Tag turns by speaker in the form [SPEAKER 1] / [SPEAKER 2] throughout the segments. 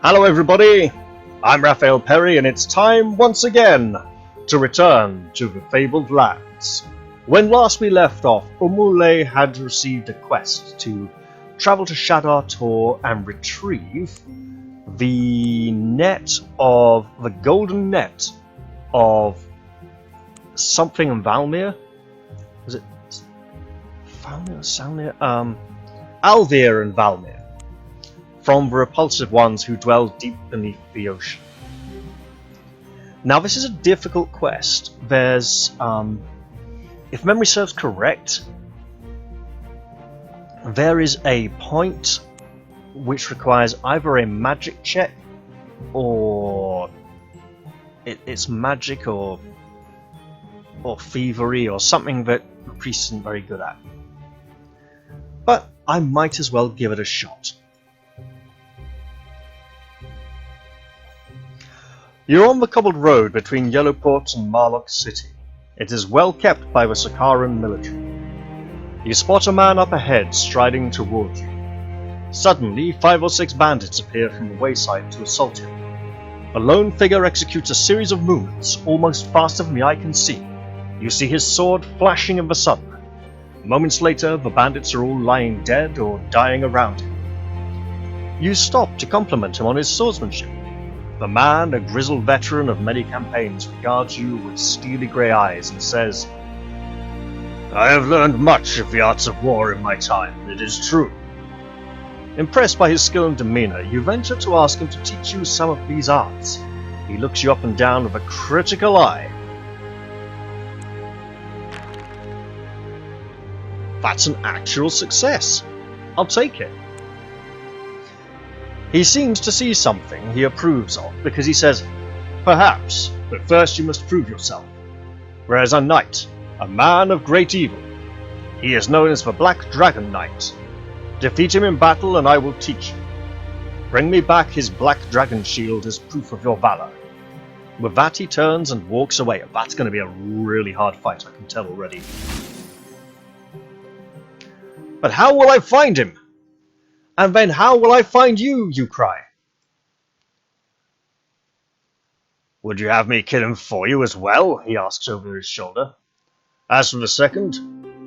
[SPEAKER 1] Hello everybody, I'm Raphael Perry and it's time once again to return to the Fabled Lands. When last we left off, Umule had received a quest to travel to Shadar Tor and retrieve the golden net of something in Valmir? Was it Valmir or Salmir? Alvir and Valmir, from the repulsive ones who dwell deep beneath the ocean. Now this is a difficult quest. There's, if memory serves correct, there is a point which requires either a magic check or it's magic or thievery or something that the priest isn't very good at. But I might as well give it a shot. You're on the cobbled road between Yellowport and Marlock City. It is well kept by the Sakaran military. You spot a man up ahead striding toward you. Suddenly, 5 or 6 bandits appear from the wayside to assault him. The lone figure executes a series of movements, almost faster than the eye can see. You see his sword flashing in the sun. Moments later, the bandits are all lying dead or dying around him. You stop to compliment him on his swordsmanship. The man, a grizzled veteran of many campaigns, regards you with steely grey eyes and says, "I have learned much of the arts of war in my time, it is true." Impressed by his skill and demeanour, you venture to ask him to teach you some of these arts. He looks you up and down with a critical eye. That's an actual success. I'll take it. He seems to see something he approves of, because he says, "Perhaps, but first you must prove yourself. There is a knight, a man of great evil. He is known as the Black Dragon Knight. Defeat him in battle and I will teach you. Bring me back his black dragon shield as proof of your valor." With that he turns and walks away. That's going to be a really hard fight, I can tell already. "But how will I find him? And then how will I find you?" you cry. "Would you have me kill him for you as well?" he asks over his shoulder. "As for the second,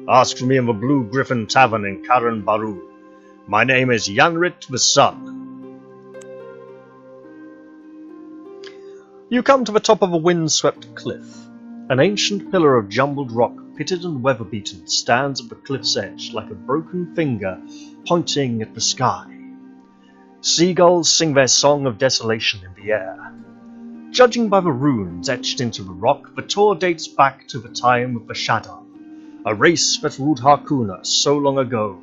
[SPEAKER 1] ask for me in the Blue Griffin Tavern in Karan Baru. My name is Yanrit the Sun." You come to the top of a wind-swept cliff. An ancient pillar of jumbled rock, pitted and weather-beaten, stands at the cliff's edge like a broken finger pointing at the sky. Seagulls sing their song of desolation in the air. Judging by the runes etched into the rock, the tour dates back to the time of the Shadar, a race that ruled Harkuna so long ago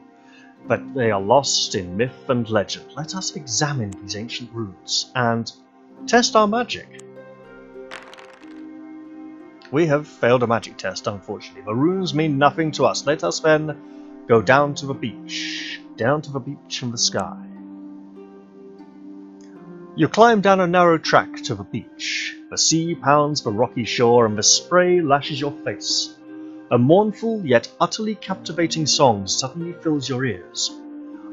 [SPEAKER 1] that they are lost in myth and legend. Let us examine these ancient runes and test our magic. We have failed a magic test, unfortunately. The runes mean nothing to us. Let us then go down to the beach. Down to the beach in the sky. You climb down a narrow track to the beach. The sea pounds the rocky shore and the spray lashes your face. A mournful yet utterly captivating song suddenly fills your ears.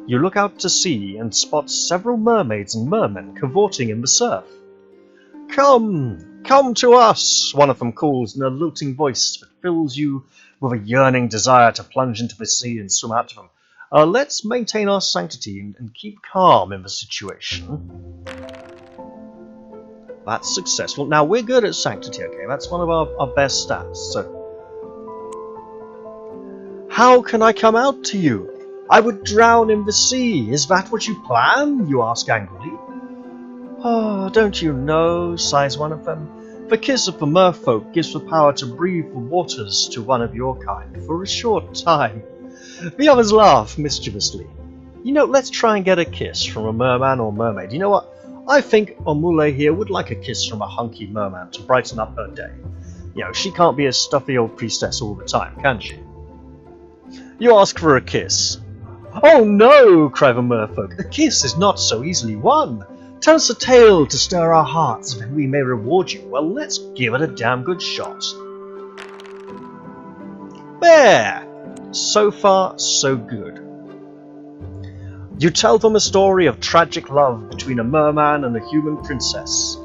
[SPEAKER 1] You look out to sea and spot several mermaids and mermen cavorting in the surf. Come to us," one of them calls in a lilting voice that fills you with a yearning desire to plunge into the sea and swim out to them. Let's maintain our sanctity and keep calm in the situation. That's successful. Now, we're good at sanctity, okay? That's one of our best stats, so... "How can I come out to you? I would drown in the sea. Is that what you plan?" you ask angrily. "Oh, don't you know," sighs one of them. "The kiss of the merfolk gives the power to breathe the waters to one of your kind for a short time." The others laugh mischievously. "You know, let's try and get a kiss from a merman or mermaid. You know what? I think Omule here would like a kiss from a hunky merman to brighten up her day. You know, she can't be a stuffy old priestess all the time, can she?" You ask for a kiss. "Oh no," cry the merfolk. "A kiss is not so easily won. Tell us a tale to stir our hearts, and we may reward you." Well, let's give it a damn good shot. There! So far, so good. You tell them a story of tragic love between a merman and a human princess.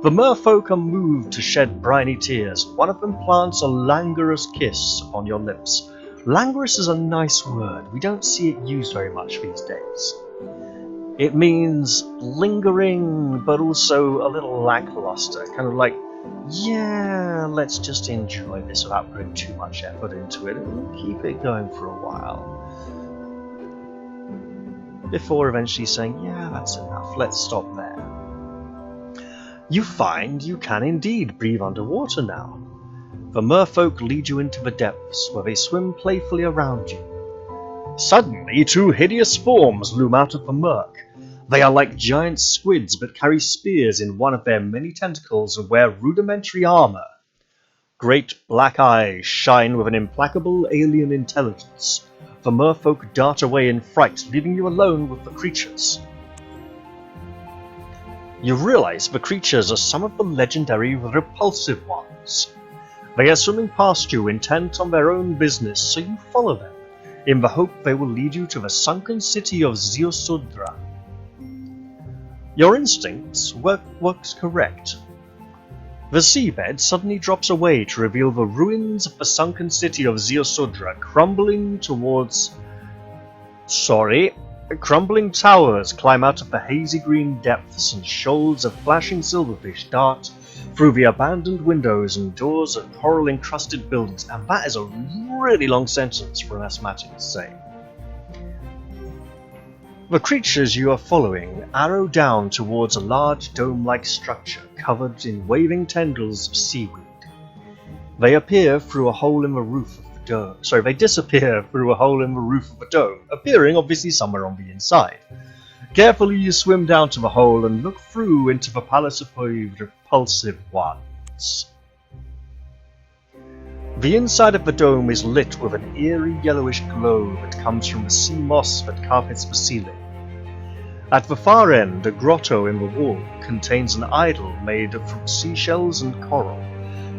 [SPEAKER 1] The merfolk are moved to shed briny tears. One of them plants a languorous kiss on your lips. Languorous is a nice word. We don't see it used very much these days. It means lingering, but also a little lackluster. Kind of like, yeah, let's just enjoy this without putting too much effort into it and keep it going for a while. Before eventually saying, yeah, that's enough, let's stop there. You find you can indeed breathe underwater now. The merfolk lead you into the depths, where they swim playfully around you. Suddenly, two hideous forms loom out of the murk. They are like giant squids, but carry spears in one of their many tentacles and wear rudimentary armor. Great black eyes shine with an implacable alien intelligence. The merfolk dart away in fright, leaving you alone with the creatures. You realize the creatures are some of the legendary repulsive ones. They are swimming past you, intent on their own business, so you follow them, in the hope they will lead you to the sunken city of Ziosudra. Your instincts works correct. The seabed suddenly drops away to reveal the ruins of the sunken city of Ziosudra, crumbling towers climb out of the hazy green depths, and shoals of flashing silverfish dart through the abandoned windows and doors of coral-encrusted buildings. And that is a really long sentence for an asthmatic to say. The creatures you are following arrow down towards a large dome-like structure covered in waving tendrils of seaweed. They appear through a hole in the roof of the dome. They disappear through a hole in the roof of the dome, appearing obviously somewhere on the inside. Carefully you swim down to the hole and look through into the palace of the repulsive ones. The inside of the dome is lit with an eerie yellowish glow that comes from the sea moss that carpets the ceiling. At the far end, a grotto in the wall contains an idol made from seashells and coral,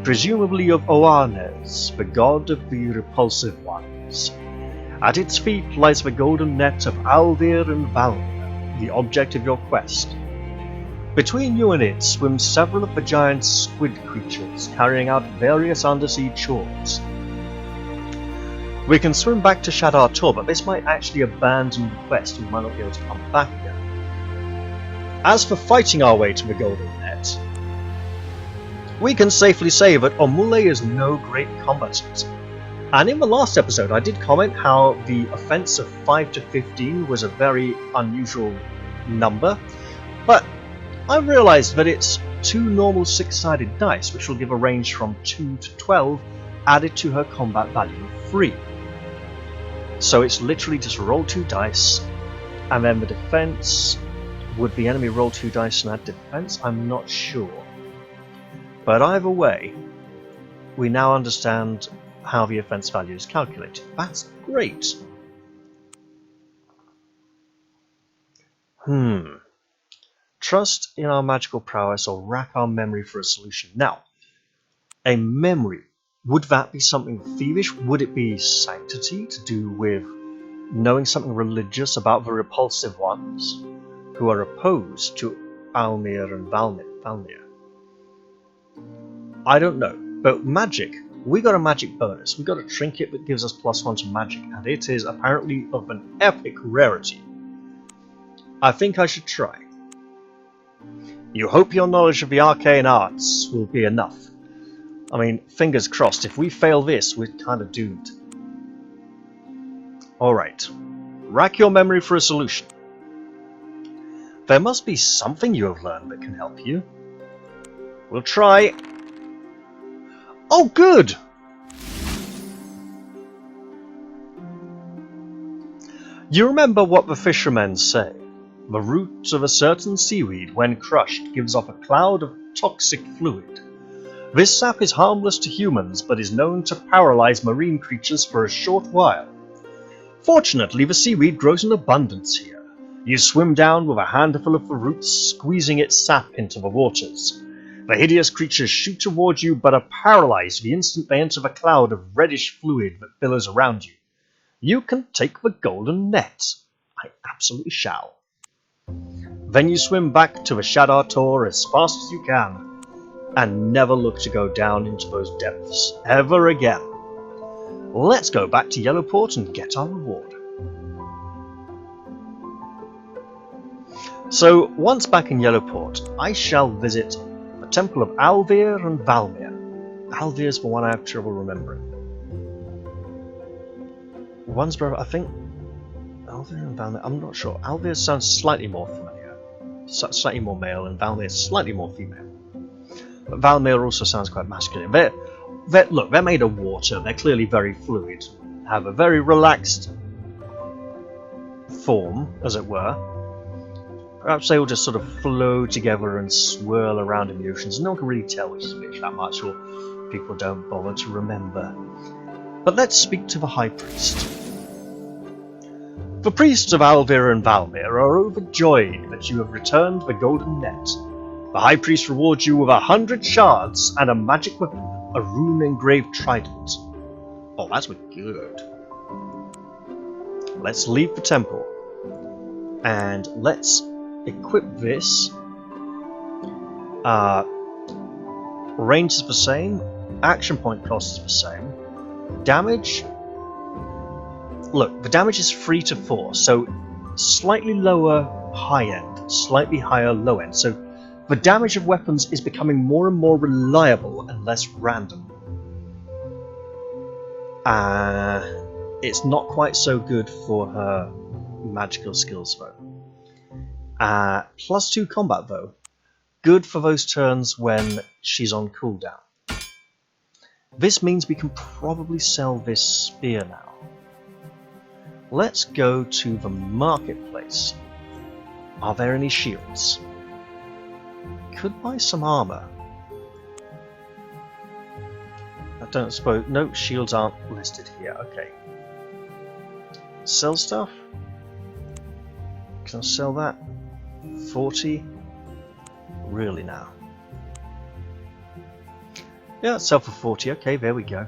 [SPEAKER 1] presumably of Oarnes, the god of the repulsive ones. At its feet lies the golden net of Alnir and Valnir, the object of your quest. Between you and it swim several of the giant squid creatures, carrying out various undersea chores. We can swim back to Shadar Tor, but this might actually abandon the quest, and we might not be able to come back again. As for fighting our way to the golden net, we can safely say that Omule is no great combatant. And in the last episode I did comment how the offense of 5 to 15 was a very unusual number, but I realised that it's 2 normal 6-sided dice, which will give a range from 2 to 12, added to her combat value of 3. So it's literally just roll 2 dice, and then the defense, would the enemy roll 2 dice and add defense? I'm not sure. But either way, we now understand how the offense value is calculated. That's great! Trust in our magical prowess or rack our memory for a solution. Now, a memory, would that be something thievish? Would it be sanctity to do with knowing something religious about the repulsive ones who are opposed to Almir and Valnir? I don't know, but magic, we got a magic bonus. We got a trinket that gives us +1 to magic, and it is apparently of an epic rarity. I think I should try. You hope your knowledge of the arcane arts will be enough. I mean, fingers crossed, if we fail this, we're kind of doomed. Alright, rack your memory for a solution. There must be something you have learned that can help you. We'll try. Oh, good! You remember what the fishermen say. The root of a certain seaweed, when crushed, gives off a cloud of toxic fluid. This sap is harmless to humans, but is known to paralyze marine creatures for a short while. Fortunately, the seaweed grows in abundance here. You swim down with a handful of the roots, squeezing its sap into the waters. The hideous creatures shoot towards you, but are paralyzed the instant they enter the cloud of reddish fluid that billows around you. You can take the golden net. I absolutely shall. Then you swim back to the Shadar Tor as fast as you can, and never look to go down into those depths ever again. Let's go back to Yellowport and get our reward. So, once back in Yellowport, I shall visit the Temple of Almir and Valmir. Almir is the one I have trouble remembering. One's brother, I think. Almir and Valmir, I'm not sure. Almir sounds slightly more familiar. Slightly more male, and Valmir is slightly more female. But Valmir also sounds quite masculine. Look, they're made of water, they're clearly very fluid, have a very relaxed form, as it were. Perhaps they will just sort of flow together and swirl around in the oceans. No one can really tell which is which that much, or people don't bother to remember. But let's speak to the High Priest. The priests of Almira and Valmir are overjoyed that you have returned the golden net. The High Priest rewards you with 100 shards and a magic weapon, a rune-engraved trident. Oh, that's good. Let's leave the temple. And let's equip this. Range is the same. Action point cost is the same. Damage. Look, the damage is 3 to 4, so slightly lower high end, slightly higher low end. So the damage of weapons is becoming more and more reliable and less random. It's not quite so good for her magical skills though. +2 combat though. Good for those turns when she's on cooldown. This means we can probably sell this spear now. Let's go to the marketplace. Are there any shields? Could buy some armor. I don't suppose... No, shields aren't listed here. Okay. Sell stuff? Can I sell that? 40? Really now? Yeah, let's sell for 40. Okay, there we go.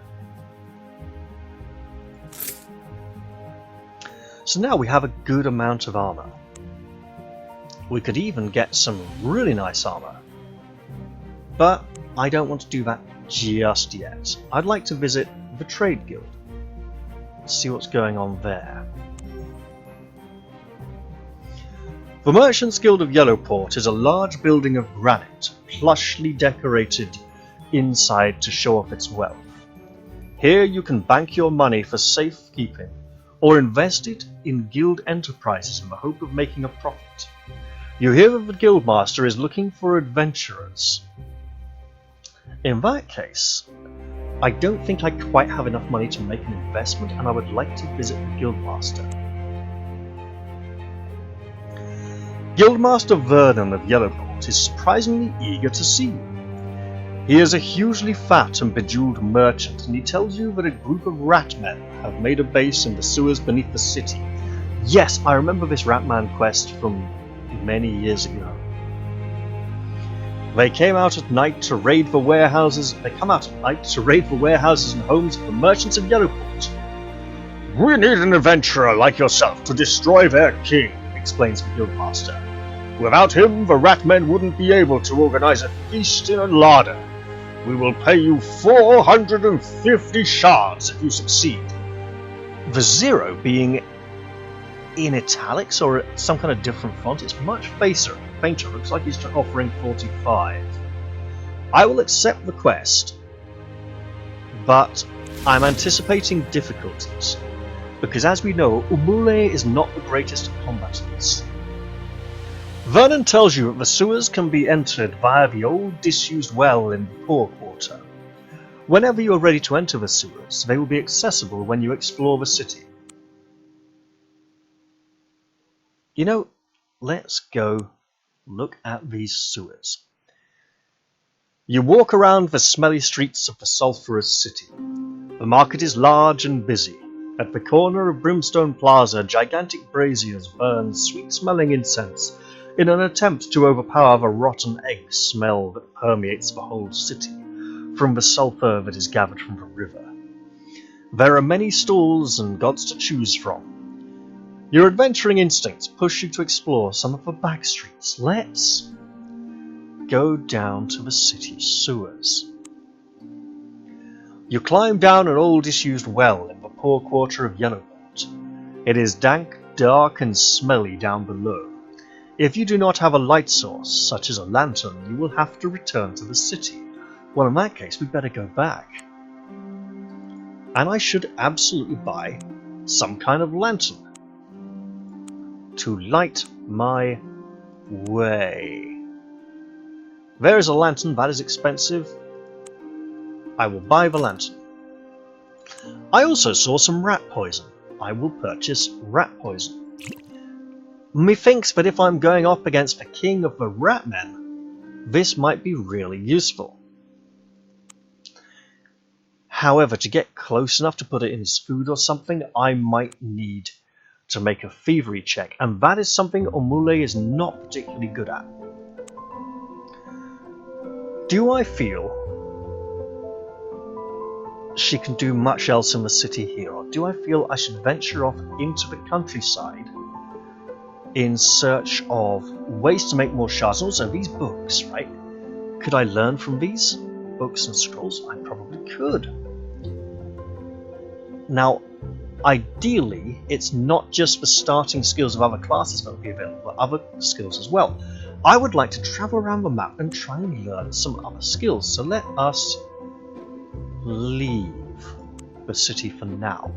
[SPEAKER 1] So now we have a good amount of armor. We could even get some really nice armor. But I don't want to do that just yet. I'd like to visit the Trade Guild. See what's going on there. The Merchants Guild of Yellowport is a large building of granite, plushly decorated inside to show off its wealth. Here you can bank your money for safekeeping, or invest it in guild enterprises in the hope of making a profit. You hear that the guildmaster is looking for adventurers. In that case, I don't think I quite have enough money to make an investment, and I would like to visit the guildmaster. Guildmaster Vernon of Yellowport is surprisingly eager to see you. He is a hugely fat and bejeweled merchant, and he tells you that a group of ratmen have made a base in the sewers beneath the city. Yes, I remember this ratman quest from many years ago. They came out at night to raid the warehouses. They come out at night to raid the warehouses and homes of the merchants of Yellowport. We need an adventurer like yourself to destroy their king, explains the guildmaster. Without him, the ratmen wouldn't be able to organize a feast in a larder. We will pay you 450 shards if you succeed. The 0 being in italics or some kind of different font, it's much fainter. Looks like he's offering 45. I will accept the quest, but I'm anticipating difficulties, because as we know, Umule is not the greatest of combatants. Vernon tells you that the sewers can be entered via the old disused well in the Poor Quarter. Whenever you are ready to enter the sewers, they will be accessible when you explore the city. You know, let's go look at these sewers. You walk around the smelly streets of the sulphurous city. The market is large and busy. At the corner of Brimstone Plaza, gigantic braziers burn sweet-smelling incense in an attempt to overpower the rotten egg smell that permeates the whole city from the sulphur that is gathered from the river. There are many stalls and gods to choose from. Your adventuring instincts push you to explore some of the back streets. Let's go down to the city sewers. You climb down an old disused well in the poor quarter of Yellowport. It is dank, dark, and smelly down below. If you do not have a light source, such as a lantern, you will have to return to the city. Well, in that case, we'd better go back. And I should absolutely buy some kind of lantern to light my way. There is a lantern, that is expensive. I will buy the lantern. I also saw some rat poison. I will purchase rat poison. Methinks that if I'm going up against the king of the rat men, this might be really useful. However, to get close enough to put it in his food or something, I might need to make a thievery check, and that is something Omule is not particularly good at. Do I feel she can do much else in the city here, or do I feel I should venture off into the countryside in search of ways to make more shards? Also, these books, right? Could I learn from these books and scrolls? I probably could. Now, ideally, it's not just the starting skills of other classes that will be available, but other skills as well. I would like to travel around the map and try and learn some other skills, so let us leave the city for now.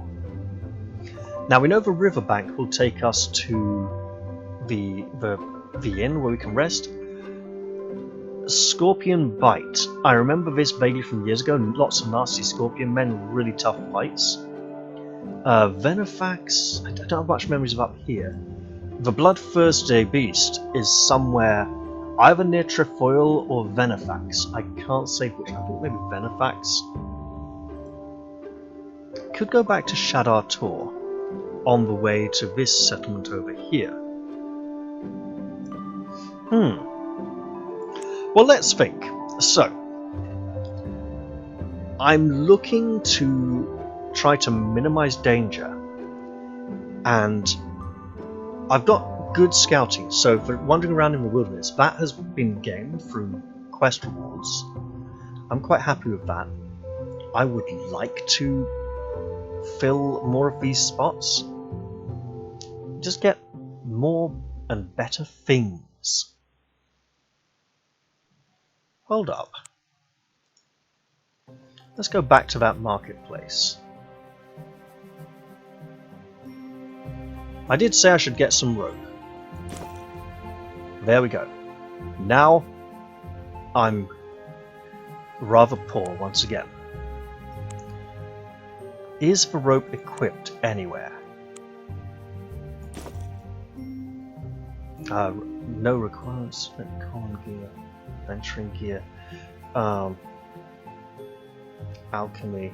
[SPEAKER 1] Now, we know the riverbank will take us to the inn where we can rest. Scorpion Bite. I remember this vaguely from years ago. Lots of nasty scorpion men, really tough fights. Venofax. I don't have much memories of up here. The Bloodthirsty Beast is somewhere either near Trefoil or Venofax. I can't say which. I think maybe Venofax. Could go back to Shadar Tor on the way to this settlement over here. Well, let's think. So, I'm looking to try to minimize danger, and I've got good scouting, so for wandering around in the wilderness, that has been gained through quest rewards. I'm quite happy with that. I would like to fill more of these spots. Just get more and better things. Hold up. Let's go back to that marketplace. I did say I should get some rope. There we go. Now I'm rather poor once again. Is the rope equipped anywhere? No requirements. Common gear, venturing gear, alchemy.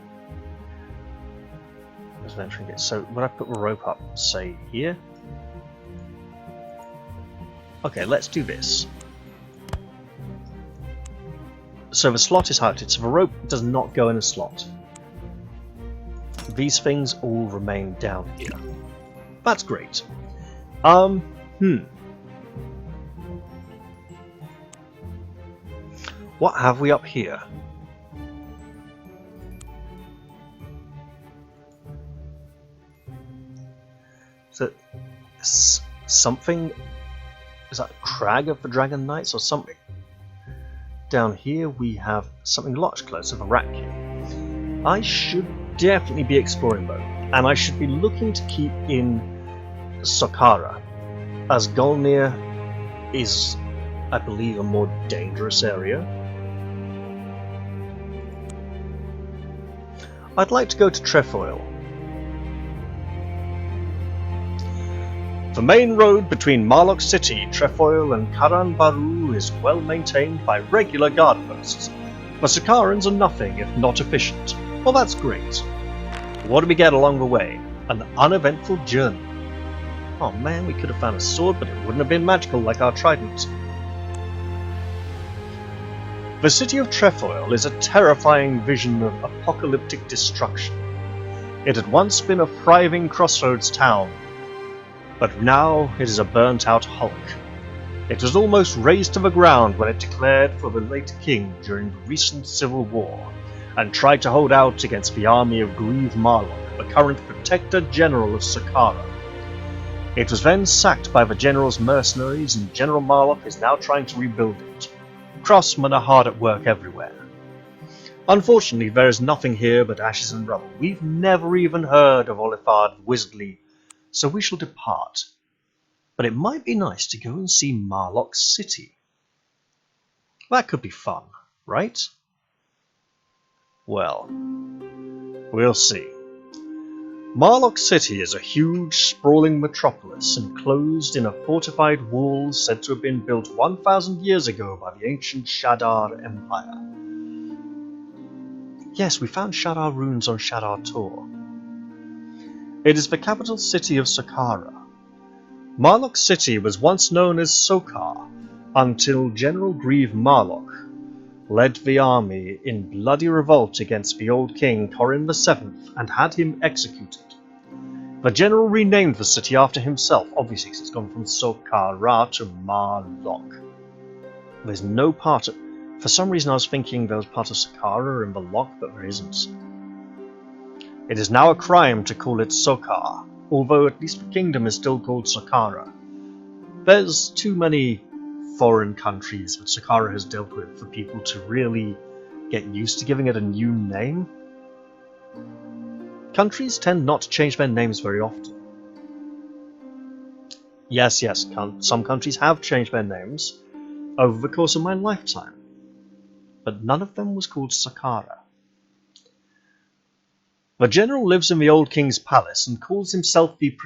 [SPEAKER 1] There's venturing gear. So when I put the rope up, say here. Okay, let's do this. So the slot is highlighted, so the rope does not go in a slot. These things all remain down here. That's great. What have we up here? So, something... Is that Crag of the Dragon Knights or something? Down here we have something a lot closer, the Rat King. I should definitely be exploring though, and I should be looking to keep in Sokhara, as Elnir is, I believe, a more dangerous area. I'd like to go to Trefoil. The main road between Marlock City, Trefoil and Karan Baru is well maintained by regular guard posts. The Sakharans are nothing if not efficient. Well, that's great. What do we get along the way? An uneventful journey. Oh man, we could have found a sword, but it wouldn't have been magical like our trident. The city of Trefoil is a terrifying vision of apocalyptic destruction. It had once been a thriving crossroads town, but now it is a burnt-out hulk. It was almost razed to the ground when it declared for the late king during the recent civil war, and tried to hold out against the army of Grieve Marlock, the current Protector General of Saqqara. It was then sacked by the general's mercenaries, and General Marlock is now trying to rebuild it. Craftsmen are hard at work everywhere. Unfortunately, there is nothing here but ashes and rubble. We've never even heard of Olifard Wizardly, so we shall depart. But it might be nice to go and see Marlock City. That could be fun, right? Well, we'll see. Marlock City is a huge, sprawling metropolis enclosed in a fortified wall said to have been built 1,000 years ago by the ancient Shadar Empire. Yes, we found Shadar runes on Shadar Tor. It is the capital city of Saqqara. Marlock City was once known as Sokar until General Grieve Marlock led the army in bloody revolt against the old king Corin VII and had him executed. The general renamed the city after himself, obviously because it's gone from Sokara to Marlock. There's no part of... For some reason I was thinking there was part of Saqqara in the lock, but there isn't. It is now a crime to call it Sokar, although at least the kingdom is still called Saqqara. There's too many foreign countries that Saqqara has dealt with for people to really get used to giving it a new name. Countries tend not to change their names very often. Yes, some countries have changed their names over the course of my lifetime, but none of them was called Saqqara. The general lives in the old king's palace and calls himself the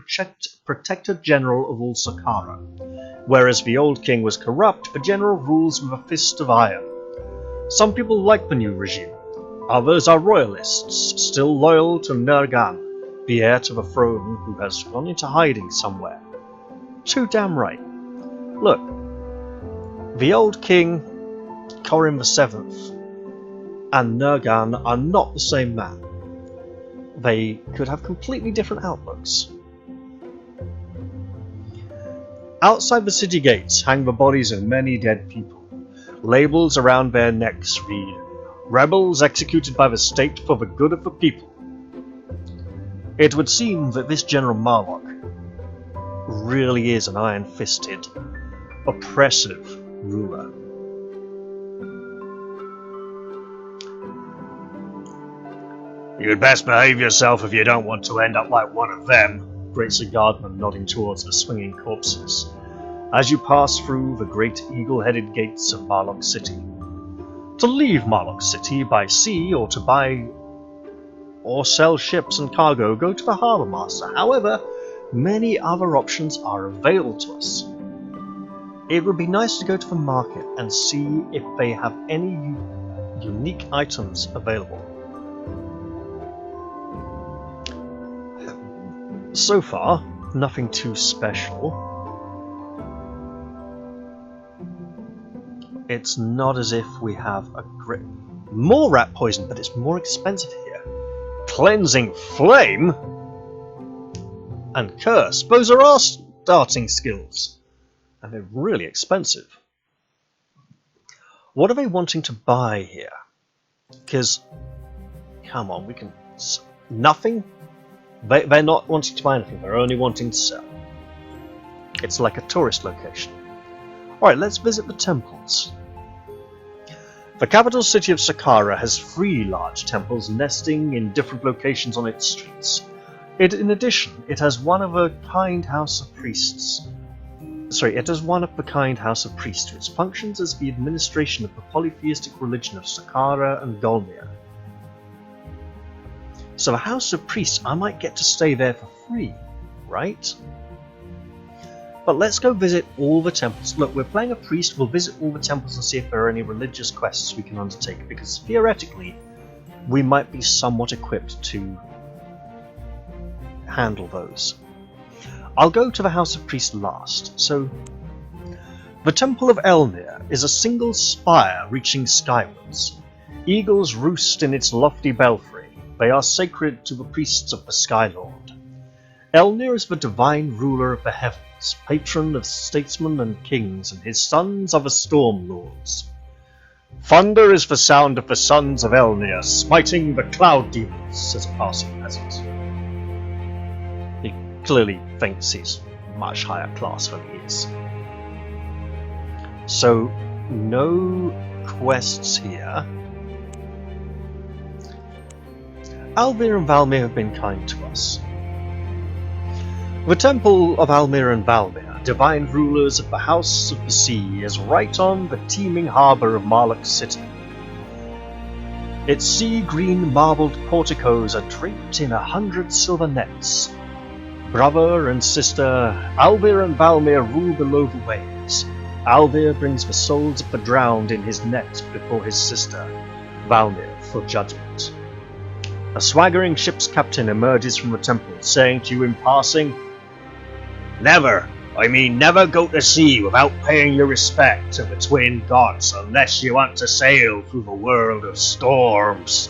[SPEAKER 1] Protector General of all Saqqara. Whereas the old king was corrupt, the general rules with a fist of iron. Some people like the new regime. Others are royalists, still loyal to Nergan, the heir to the throne who has gone into hiding somewhere. Too damn right. Look, the old king, Corin VII, and Nergan are not the same man. They could have completely different outlooks. Outside the city gates hang the bodies of many dead people. Labels around their necks read, "Rebels executed by the state for the good of the people." It would seem that this General Marlock really is an iron-fisted, oppressive ruler. "You'd best behave yourself if you don't want to end up like one of them," grates a guardman nodding towards the swinging corpses, as you pass through the great eagle-headed gates of Marlock City. To leave Marlock City by sea or to buy or sell ships and cargo, go to the harbour master. However, many other options are available to us. It would be nice to go to the market and see if they have any unique items available. So far, nothing too special. It's not as if we have a great... More rat poison, but it's more expensive here. Cleansing Flame? And Curse. Those are our starting skills. And they're really expensive. What are they wanting to buy here? Because, come on, we can... Nothing? They're not wanting to buy anything, they're only wanting to sell. It's like a tourist location. Alright, let's visit the temples. The capital city of Saqqara has 3 large temples nesting in different locations on its streets. In addition, it has one of a kind house of priests. It has one of the kind house of priests, which functions as the administration of the polytheistic religion of Saqqara and Golmir. So a house of priests, I might get to stay there for free, right? But let's go visit all the temples. Look, we're playing a priest, we'll visit all the temples and see if there are any religious quests we can undertake, because theoretically, we might be somewhat equipped to handle those. I'll go to the house of priests last. So, the Temple of Elnir is a single spire reaching skywards. Eagles roost in its lofty belfry. They are sacred to the priests of the Sky Lord. Elnir is the divine ruler of the heavens, patron of statesmen and kings, and his sons are the storm lords. Thunder is the sound of the sons of Elnir, smiting the cloud demons, says a passing peasant. He clearly thinks he's much higher class than he is. So, no quests here. Almira and Valmir have been kind to us. The Temple of Almira and Valmir, divine rulers of the House of the Sea, is right on the teeming harbour of Marlock City. Its sea-green marbled porticos are draped in 100 silver nets. Brother and sister, Almir and Valmir rule below the waves. Almir brings the souls of the drowned in his net before his sister, Valmir, for judgment. A swaggering ship's captain emerges from the temple, saying to you in passing, "Never, never go to sea without paying your respect to the twin gods unless you want to sail through the world of storms."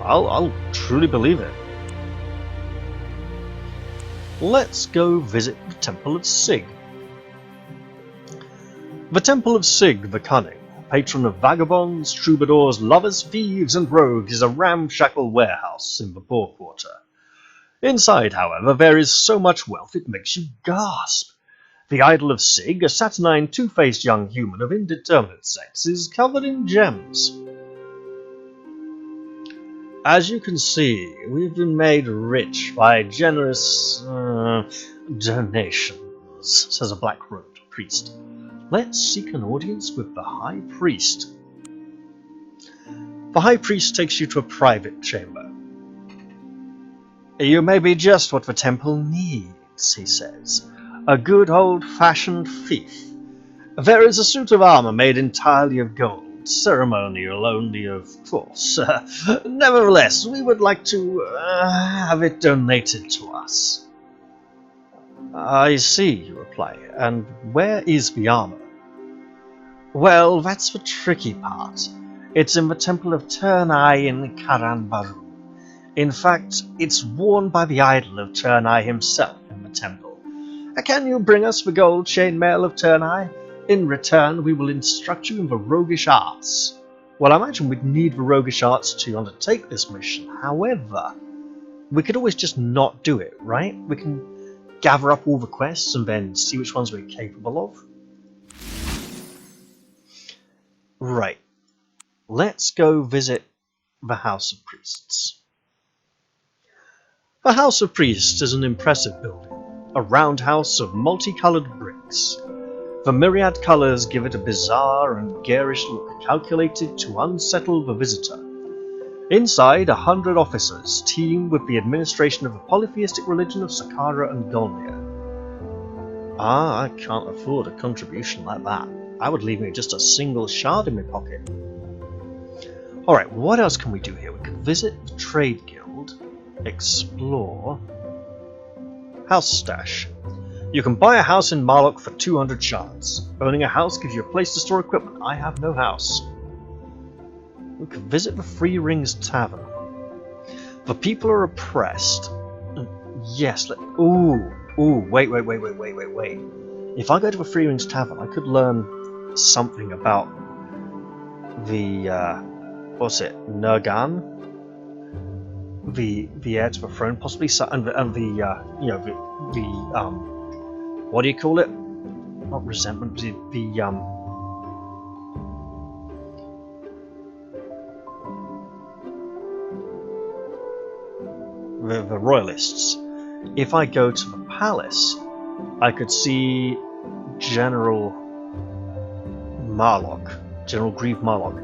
[SPEAKER 1] I'll truly believe it. Let's go visit the Temple of Sig. The Temple of Sig the Cunning, patron of vagabonds, troubadours, lovers, thieves, and rogues, is a ramshackle warehouse in the poor quarter. Inside, however, there is so much wealth it makes you gasp. The idol of Sig, a saturnine, two-faced young human of indeterminate sex, is covered in gems. As you can see, we've been made rich by generous donations, says a black-robed priest. Let's seek an audience with the High Priest. The High Priest takes you to a private chamber. You may be just what the temple needs, he says. A good old-fashioned fief. There is a suit of armor made entirely of gold. Ceremonial only, of course. Nevertheless, we would like to have it donated to us. I see, you reply. And where is the armor? Well, that's the tricky part. It's in the Temple of Turnai in Karanbaru. In fact, it's worn by the idol of Turnai himself in the temple. Can you bring us the gold chainmail of Turnai? In return, we will instruct you in the roguish arts. Well, I imagine we'd need the roguish arts to undertake this mission. However, we could always just not do it, right? We can gather up all the quests and then see which ones we're capable of. Right. Let's go visit the House of Priests. The House of Priests is an impressive building, a round house of multicolored bricks. The myriad colours give it a bizarre and garish look, calculated to unsettle the visitor. Inside, 100 officers team with the administration of the polytheistic religion of Sakara and Golnir. I can't afford a contribution like that. I would leave me just a single shard in my pocket. Alright, what else can we do here? We can visit the Trade Guild, explore, House Stash. You can buy a house in Marlock for 200 shards. Owning a house gives you a place to store equipment. I have no house. We can visit the Free Rings Tavern. The people are oppressed. Yes, wait. If I go to the Free Rings Tavern, I could learn something about the, Nergan? The heir to the throne, possibly, what do you call it? Not resentment, but the royalists. If I go to the palace, I could see General Grieve Marlock,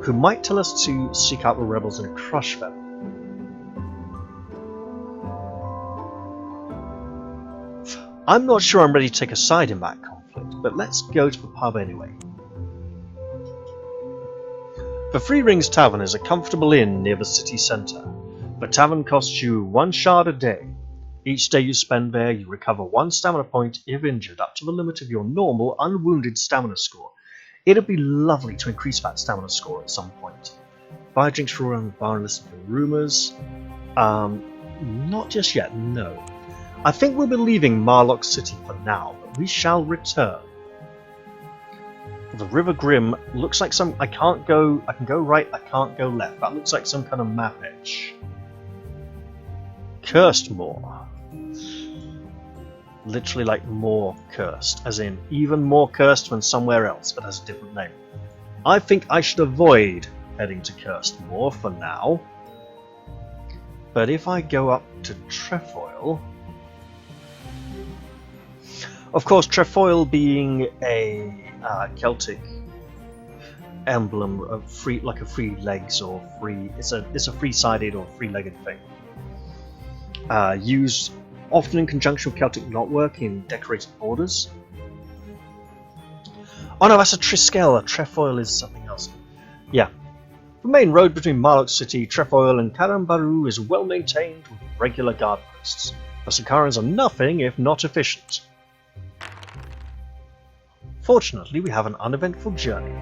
[SPEAKER 1] who might tell us to seek out the rebels and crush them. I'm not sure I'm ready to take a side in that conflict, but let's go to the pub anyway. The Free Rings Tavern is a comfortable inn near the city centre. The tavern costs you 1 shard a day. Each day you spend there, you recover 1 stamina point if injured, up to the limit of your normal unwounded stamina score. It'd be lovely to increase that stamina score at some point. Buy drinks for around the bar and listen to rumours. Not just yet, no. I think we'll be leaving Marlock City for now, but we shall return. The River Grim looks like some... I can go right, I can't go left. That looks like some kind of map edge. Cursed Moor. Literally like more cursed, as in even more cursed than somewhere else, but has a different name. I think I should avoid heading to Cursed Moor for now. But if I go up to Trefoil... Of course, Trefoil being a Celtic emblem of free, like a free legs or free... It's a free-sided or free-legged thing. Used often in conjunction with Celtic knotwork in decorated borders. Oh no, that's a Triskel. A Trefoil is something else. Yeah. The main road between Marlock City, Trefoil and Karambaru is well maintained with regular guard posts. The Sakarans are nothing if not efficient. Fortunately, we have an uneventful journey.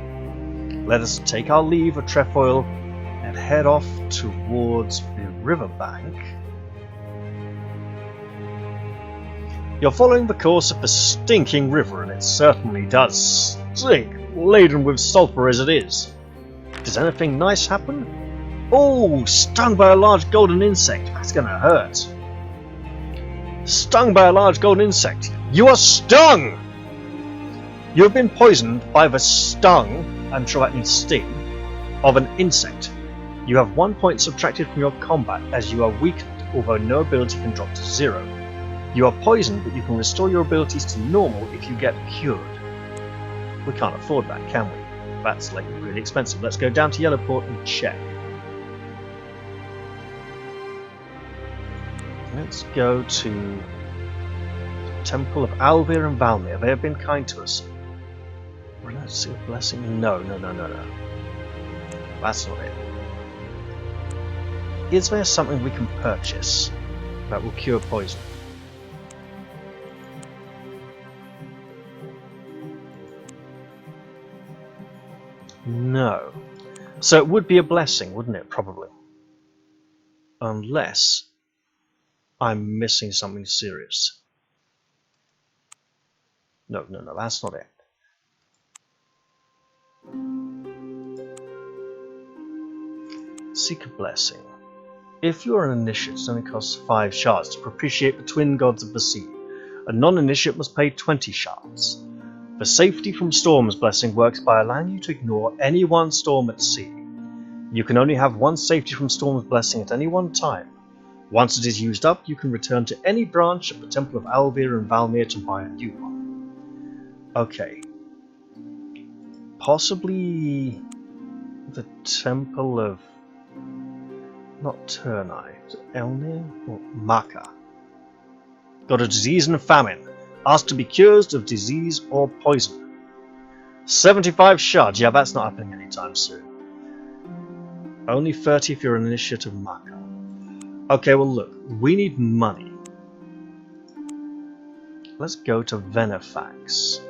[SPEAKER 1] Let us take our leave of Trefoil and head off towards the riverbank. You're following the course of the stinking river, and it certainly does stink, laden with sulphur as it is. Does anything nice happen? Oh, stung by a large golden insect. That's gonna hurt. Stung by a large golden insect. You are stung! You have been poisoned by the stung, I'm sure that means sting, of an insect. You have 1 point subtracted from your combat as you are weakened, although no ability can drop to 0. You are poisoned, but you can restore your abilities to normal if you get cured. We can't afford that, can we? That's like really expensive. Let's go down to Yellowport and check. Let's go to the Temple of Almira and Valmir. They have been kind to us. Relative blessing? No. That's not it. Is there something we can purchase that will cure poison? No. So it would be a blessing, wouldn't it? Probably. Unless I'm missing something serious. No, that's not it. Seek a blessing. If you are an initiate, it only costs 5 shards to propitiate the twin gods of the sea. A non-initiate must pay 20 shards. The Safety from Storms blessing works by allowing you to ignore any one storm at sea. You can only have one Safety from Storms blessing at any one time. Once it is used up, you can return to any branch of the Temple of Almira and Valmir to buy a new one. Okay. Possibly the Temple of... not Turnai. Is it Elnir or Maka? Got a disease and a famine. Asked to be cured of disease or poison. 75 shards. Yeah, that's not happening anytime soon. Only 30 if you're an initiate of Maka. Okay, well look, we need money. Let's go to Venofax.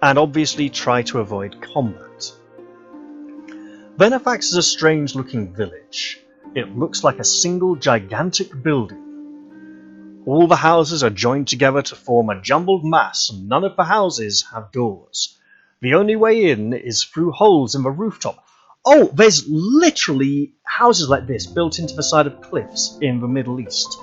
[SPEAKER 1] And obviously try to avoid combat. Venofax is a strange looking village. It looks like a single gigantic building. All the houses are joined together to form a jumbled mass, and none of the houses have doors. The only way in is through holes in the rooftop. Oh, there's literally houses like this built into the side of cliffs in the Middle East.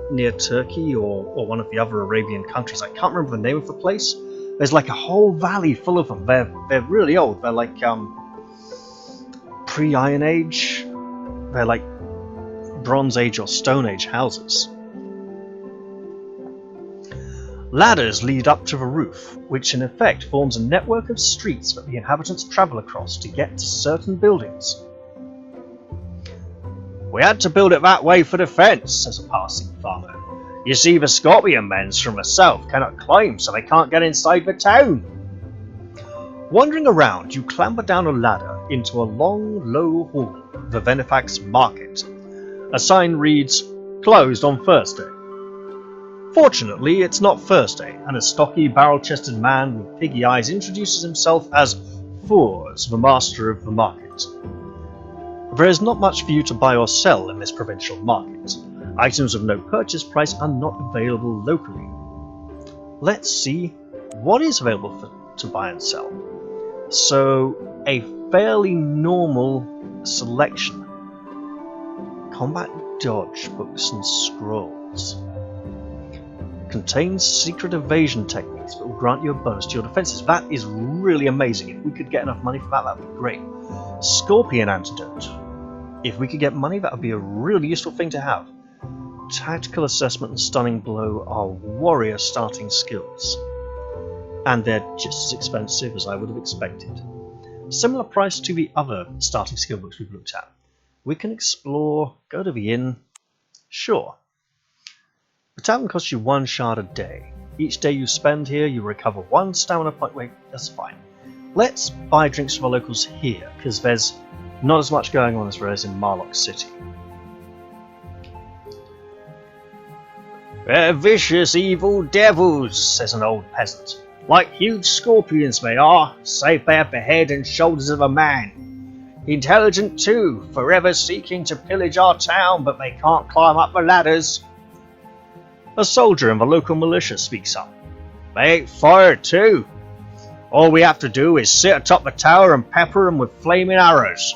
[SPEAKER 1] Near Turkey or one of the other Arabian countries. I can't remember the name of the place. There's like a whole valley full of them. They're really old. They're like pre-Iron Age. They're like Bronze Age or Stone Age houses. Ladders lead up to the roof, which in effect forms a network of streets that the inhabitants travel across to get to certain buildings. We had to build it that way for defence, says a passing farmer. You see, the Scorpion men from the south cannot climb, so they can't get inside the town. Wandering around, you clamber down a ladder into a long, low hall, the Venofax Market. A sign reads, "Closed on Thursday." Fortunately, it's not Thursday, and a stocky, barrel-chested man with piggy eyes introduces himself as Fours, the master of the market. There is not much for you to buy or sell in this provincial market. Items of no purchase price are not available locally. Let's see what is available to buy and sell. So, a fairly normal selection. Combat dodge, books and scrolls. Contains secret evasion techniques that will grant you a bonus to your defenses. That is really amazing. If we could get enough money for that, that would be great. Scorpion antidote. If we could get money, that would be a really useful thing to have. Tactical assessment and stunning blow are warrior starting skills. And they're just as expensive as I would have expected. Similar price to the other starting skill books we've looked at. We can explore, go to the inn. Sure. The tavern costs you 1 shard a day. Each day you spend here, you recover 1 stamina point. Wait, that's fine. Let's buy drinks for the locals here, because there's not as much going on as there is in Marlock City. They're vicious evil devils, says an old peasant. Like huge scorpions they are, save they have the head and shoulders of a man. Intelligent too, forever seeking to pillage our town, but they can't climb up the ladders. A soldier in the local militia speaks up. They ain't fired too. All we have to do is sit atop the tower and pepper them with flaming arrows.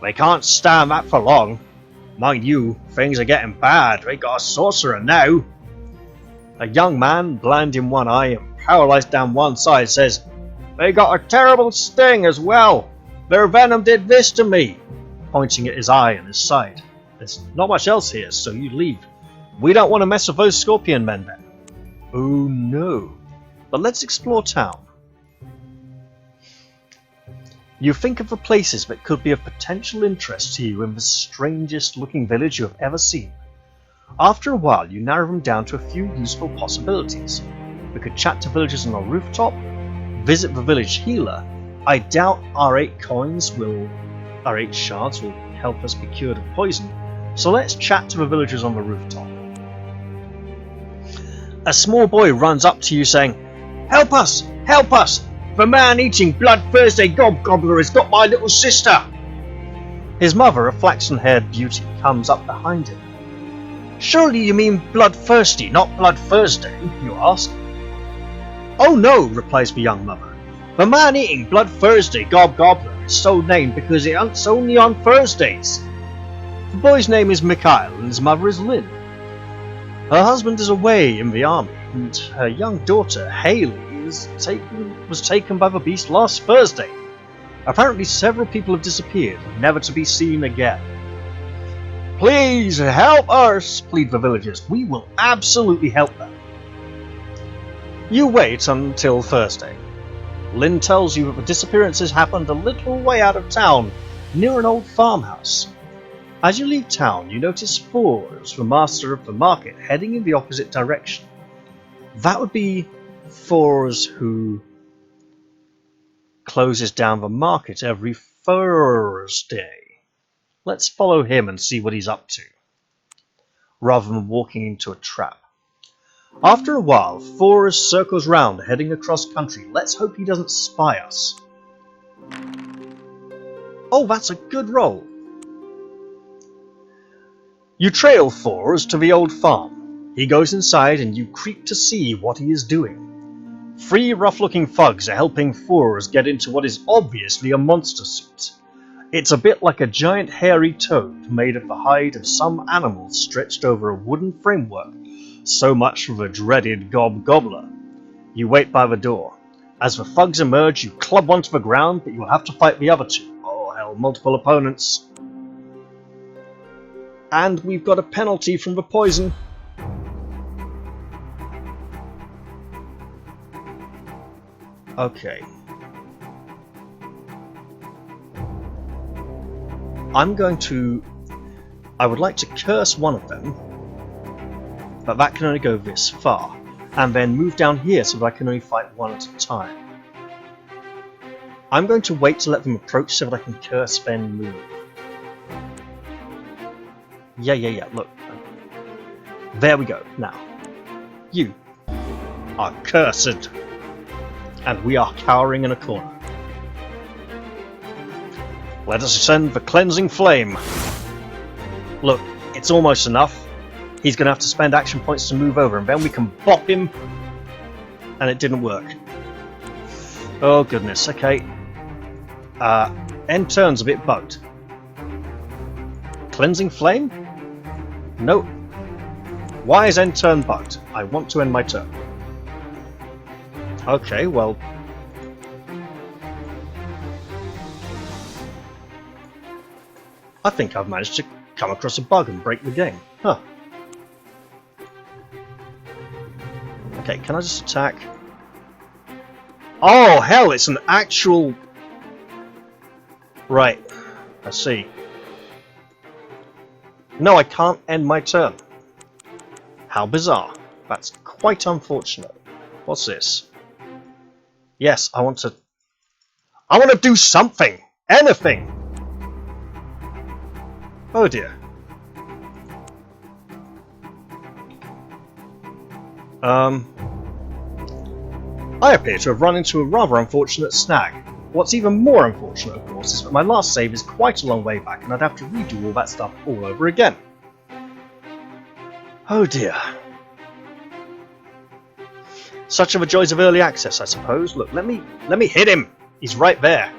[SPEAKER 1] They can't stand that for long. Mind you, things are getting bad. They got a sorcerer now. A young man, blind in one eye and paralysed down one side, says, They got a terrible sting as well. Their venom did this to me, pointing at his eye and his side. There's not much else here, so you leave. We don't want to mess with those scorpion men then. Oh no. But let's explore town. You think of the places that could be of potential interest to you in the strangest looking village you have ever seen. After a while you narrow them down to a few useful possibilities. We could chat to villagers on a rooftop, visit the village healer. I doubt our 8 shards will help us be cured of poison, so let's chat to the villagers on the rooftop. A small boy runs up to you saying, Help us! Help us! The man-eating, bloodthirsty gobgobbler has got my little sister! His mother, a flaxen-haired beauty, comes up behind him. Surely you mean bloodthirsty, not blood Thursday, you ask. Oh no, replies the young mother. The man-eating, bloodthirsty gobgobbler is so named because it hunts only on Thursdays. The boy's name is Mikhail and his mother is Lynn. Her husband is away in the army, and her young daughter, Haley, was taken by the beast last Thursday. Apparently several people have disappeared, never to be seen again. Please help us, plead the villagers. We will absolutely help them. You wait until Thursday. Lynn tells you that the disappearances happened a little way out of town, near an old farmhouse. As you leave town, you notice Fours, the master of the market, heading in the opposite direction. That would be Fours who closes down the market every Thursday. Let's follow him and see what he's up to, rather than walking into a trap. After a while, Fours circles round, heading across country. Let's hope he doesn't spy us. Oh, that's a good roll. You trail Fours to the old farm. He goes inside and you creep to see what he is doing. 3 rough-looking thugs are helping Fours get into what is obviously a monster suit. It's a bit like a giant hairy toad made of the hide of some animal stretched over a wooden framework. So much for the dreaded Gobgobbler. You wait by the door. As the thugs emerge, you club one to the ground, but you'll have to fight the other 2. Oh hell, multiple opponents. And we've got a penalty from the poison. Okay. I would like to curse one of them, but that can only go this far, and then move down here so that I can only fight one at a time. I'm going to wait to let them approach so that I can curse then move. Yeah, look. There we go, now. You are cursed, and we are cowering in a corner. Let us send the cleansing flame. Look, it's almost enough. He's going to have to spend action points to move over, and then we can bop him. And it didn't work. Oh goodness, okay. End turn's a bit bugged. Cleansing flame? No. Why is end turn bugged? I want to end my turn. Okay, well... I think I've managed to come across a bug and break the game. Huh. Okay, can I just attack? Oh, hell, it's an actual... Right, I see. No, I can't end my turn. How bizarre. That's quite unfortunate. What's this? Yes, I want to do something! Anything! Oh dear. I appear to have run into a rather unfortunate snag. What's even more unfortunate, of course, is that my last save is quite a long way back and I'd have to redo all that stuff all over again. Oh dear. Such are the joys of early access, I suppose. Look, let me hit him! He's right there.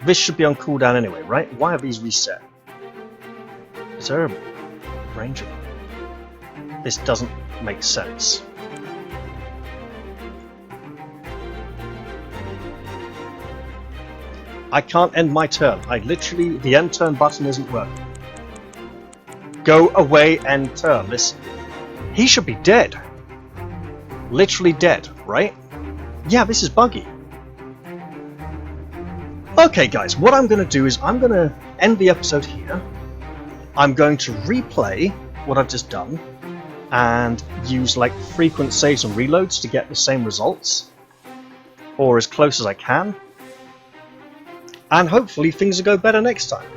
[SPEAKER 1] This should be on cooldown anyway, right? Why are these reset? Is there a range of... This doesn't make sense. I can't end my turn. The end turn button isn't working. Go away, end turn. He should be dead. Literally dead, right? Yeah, this is buggy. Okay guys, what I'm going to do is I'm going to end the episode here. I'm going to replay what I've just done and use like frequent saves and reloads to get the same results, or as close as I can, and hopefully things will go better next time.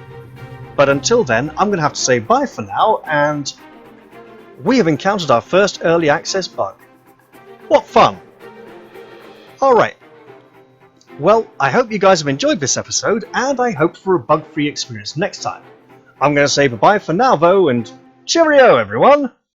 [SPEAKER 1] But until then, I'm going to have to say bye for now, and we have encountered our first early access bug. What fun! Alright, well, I hope you guys have enjoyed this episode, and I hope for a bug-free experience next time. I'm going to say bye for now though, and cheerio everyone!